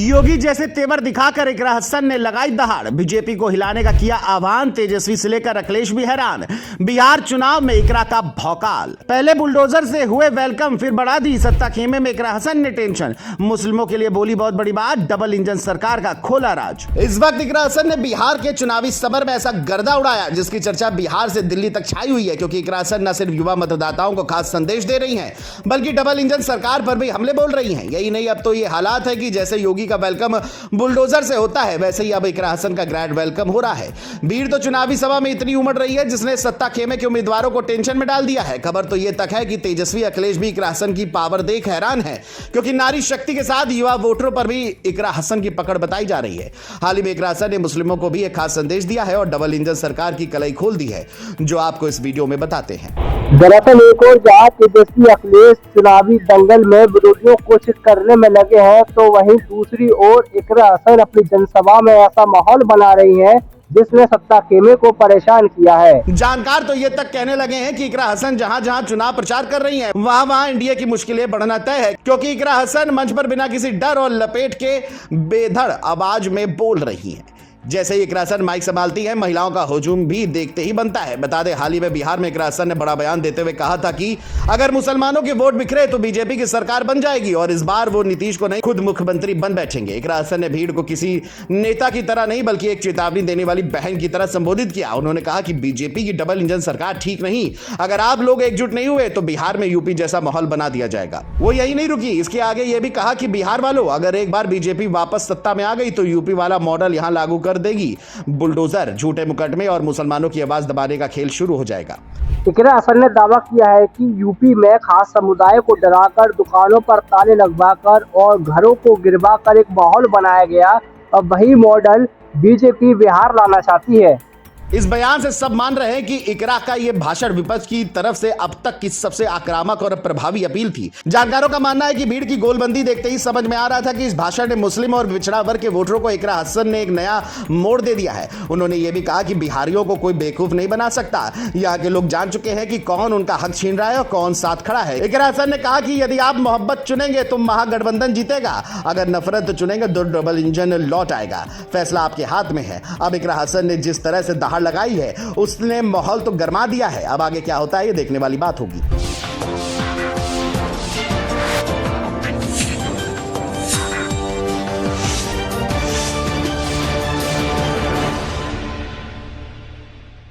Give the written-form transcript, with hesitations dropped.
योगी जैसे तेवर दिखाकर इकरा हसन ने लगाई दहाड़, बीजेपी को हिलाने का किया आह्वान। तेजस्वी से लेकर अखिलेश भी हैरान। बिहार चुनाव में इकरा का भौकाल। पहले बुलडोजर से हुए वेलकम, फिर बढ़ा दी सत्ता खेमे में इकरा हसन ने टेंशन। मुस्लिमों के लिए बोली बहुत बड़ी बात, डबल इंजन सरकार का खोला राज। इस वक्त इकरा हसन ने बिहार के चुनावी समर में ऐसा गर्दा उड़ाया जिसकी चर्चा बिहार से दिल्ली तक छाई हुई है, क्योंकि इकरा हसन न सिर्फ युवा मतदाताओं को खास संदेश दे रही हैं, बल्कि डबल इंजन सरकार पर भी हमले बोल रही हैं। यही नहीं, अब तो ये हालात है कि जैसे योगी का वेलकम बुलडोजर से होता है, वैसे ही अब इकरा हसन का ग्रैंड वेलकम हो रहा है। भीड़ तो चुनावी सभा में इतनी उमड़ रही है जिसने सत्ता खेमे के उम्मीदवारों को टेंशन में डाल दिया है। खबर तो यह तक है कि तेजस्वी अखिलेश भी इकरा हसन की पावर देख हैरान है, क्योंकि नारी शक्ति के साथ युवा वोटरों पर भी इकरा हसन की पकड़ बताई जा रही है। हाल ही में इकरा हसन ने मुस्लिमों को भी एक खास संदेश दिया है और डबल इंजन सरकार की कलई खोल दी है, जो आपको इस वीडियो में बताते हैं। दरअसल एक और जहाँ तेजस्वी अखिलेश चुनावी दंगल में विरोधियों को चित करने में लगे हैं, तो वहीं दूसरी ओर इकरा हसन अपनी जनसभा में ऐसा माहौल बना रही हैं जिसने सत्ता खेमे को परेशान किया है। जानकार तो ये तक कहने लगे हैं कि इकरा हसन जहां जहां चुनाव प्रचार कर रही हैं, वहां वहां एनडीए की मुश्किलें बढ़ना तय है, क्योंकि इकरा हसन मंच पर बिना किसी डर और लपेट के बेधड़ आवाज में बोल रही हैं। जैसे ही इकरा हसन माइक संभालती है, महिलाओं का हुजूम भी देखते ही बनता है। बता दें, हाल ही में बिहार में इकरा हसन ने बड़ा बयान देते हुए कहा था कि अगर मुसलमानों के वोट बिखरे तो बीजेपी की सरकार बन जाएगी और इस बार वो नीतीश को नहीं, खुद मुख्यमंत्री बन बैठेंगे। इकरा हसन ने भीड़ को किसी नेता की तरह नहीं, बल्कि एक चेतावनी देने वाली बहन की तरह संबोधित किया। उन्होंने कहा कि बीजेपी की डबल इंजन सरकार ठीक नहीं, अगर आप लोग एकजुट नहीं हुए तो बिहार में यूपी जैसा माहौल बना दिया जाएगा। वो यही नहीं रुकी, इसके आगे ये भी कहा कि बिहार वालों, अगर एक बार बीजेपी वापस सत्ता में आ गई तो यूपी वाला मॉडल यहां लागू कर देगी। बुलडोजर, झूठे मुकदमे और मुसलमानों की आवाज दबाने का खेल शुरू हो जाएगा। इकरा हसन ने दावा किया है कि यूपी में खास समुदाय को डराकर, दुकानों पर ताले लगवाकर और घरों को गिरवाकर एक माहौल बनाया गया। अब वही मॉडल बीजेपी बिहार लाना चाहती है। इस बयान से सब मान रहे हैं कि इकरा का यह भाषण विपक्ष की तरफ से अब तक की सबसे आक्रामक और प्रभावी अपील थी। जानकारों का मानना है कि भीड़ की गोलबंदी देखते ही समझ में आ रहा था कि इस भाषण ने मुस्लिम और पिछड़ा वर्ग के वोटरों को इकरा हसन ने एक नया मोड़ दे दिया है। उन्होंने ये भी कहा कि बिहारियों को कोई बेवकूफ नहीं बना सकता, यहाँ के लोग जान चुके हैं कि कौन उनका हक छीन रहा है और कौन साथ खड़ा है। इकरा हसन ने कहा कि यदि आप मोहब्बत चुनेंगे तो महागठबंधन जीतेगा, अगर नफरत चुनेंगे तो डबल इंजन लौट आएगा। फैसला आपके हाथ में है। अब इकरा हसन ने जिस तरह से दहाड़ लगाई है, उसने माहौल तो गरमा दिया है। अब आगे क्या होता है ये देखने वाली बात होगी।